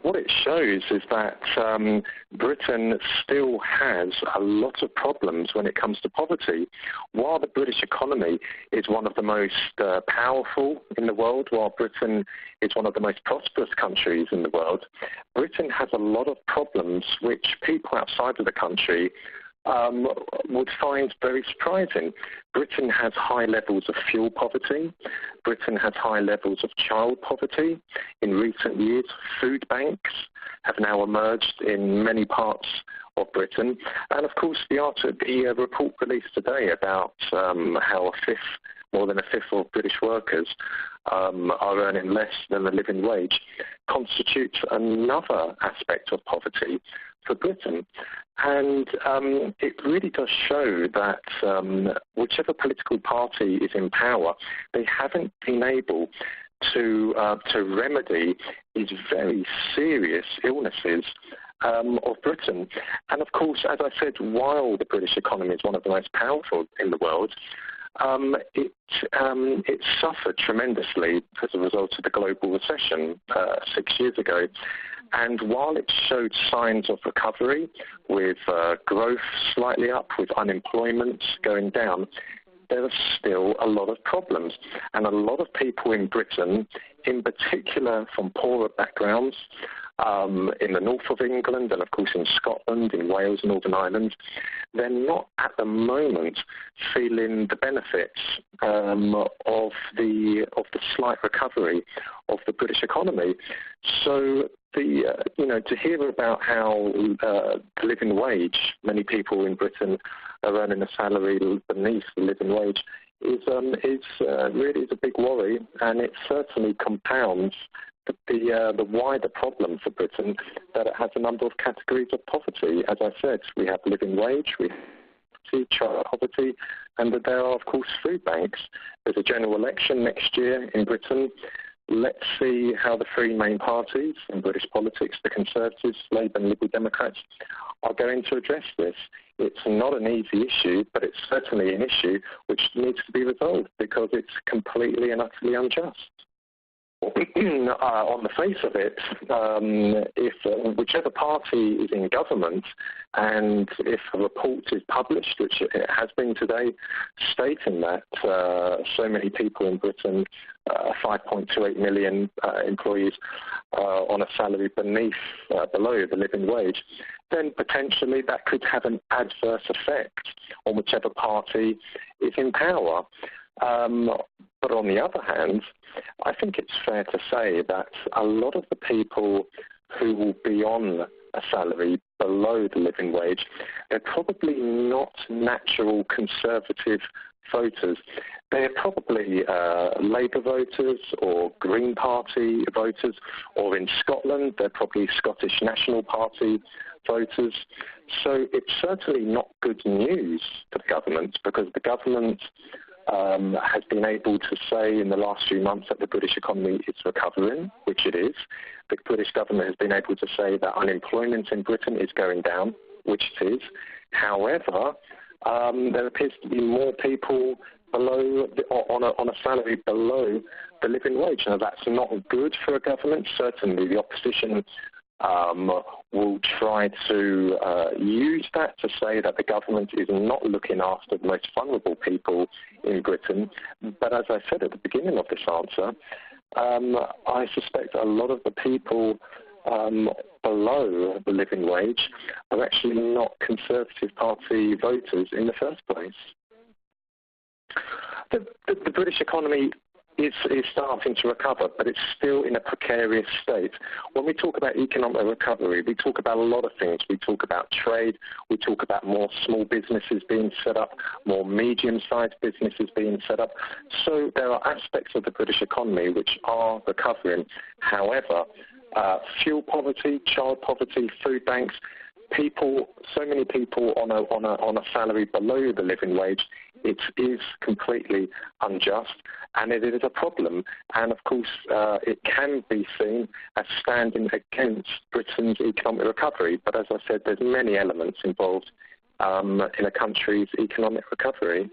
what it shows is that Britain still has a lot of problems when it comes to poverty. While the British economy is one of the most powerful in the world, while Britain is one of the most prosperous countries in the world, Britain has a lot of problems which people outside of the country would find very surprising. Britain has high levels of fuel poverty. Britain has high levels of child poverty. In recent years, food banks have now emerged in many parts of Britain. And of course, the report released today about how more than a fifth of British workers are earning less than the living wage constitutes another aspect of poverty for Britain. And it really does show that whichever political party is in power, they haven't been able to remedy these very serious illnesses of Britain. And of course, as I said, while the British economy is one of the most powerful in the world, it suffered tremendously as a result of the global recession 6 years ago. And while it showed signs of recovery, with growth slightly up, with unemployment going down, there are still a lot of problems. And a lot of people in Britain, in particular from poorer backgrounds, in the north of England and, of course, in Scotland, in Wales, Northern Ireland, they're not at the moment feeling the benefits of the slight recovery of the British economy. So to hear about how the living wage, many people in Britain are earning a salary beneath the living wage, is really a big worry, and it certainly compounds the wider problem for Britain, that it has a number of categories of poverty. As I said, we have living wage, we have child poverty, and there are, of course, food banks. There's a general election next year in Britain. Let's see how the three main parties in British politics, the Conservatives, Labour and Liberal Democrats, are going to address this. It's not an easy issue, but it's certainly an issue which needs to be resolved because it's completely and utterly unjust. On the face of it, if whichever party is in government, and if a report is published, which it has been today, stating that so many people in Britain, 5.28 million employees, on a salary below the living wage, then potentially that could have an adverse effect on whichever party is in power. But on the other hand, I think it's fair to say that a lot of the people who will be on a salary below the living wage, they're probably not natural Conservative voters. They're probably Labour voters or Green Party voters, or in Scotland, they're probably Scottish National Party voters. So it's certainly not good news for the government, because the government has been able to say in the last few months that the British economy is recovering, which it is. The British government has been able to say that unemployment in Britain is going down, which it is. However, there appears to be more people on a salary below the living wage. Now, that's not good for a government. Certainly, the opposition will try to use that to say that the government is not looking after the most vulnerable people in Britain. But as I said at the beginning of this answer, I suspect a lot of the people below the living wage are actually not Conservative Party voters in the first place. The British economy is starting to recover, but it's still in a precarious state. When we talk about economic recovery, we talk about a lot of things. We talk about trade, we talk about more small businesses being set up, more medium-sized businesses being set up. So there are aspects of the British economy which are recovering. However, fuel poverty, child poverty, food banks, so many people on a salary below the living wage, it is completely unjust, and it is a problem. And of course, it can be seen as standing against Britain's economic recovery. But as I said, there's many elements involved in a country's economic recovery.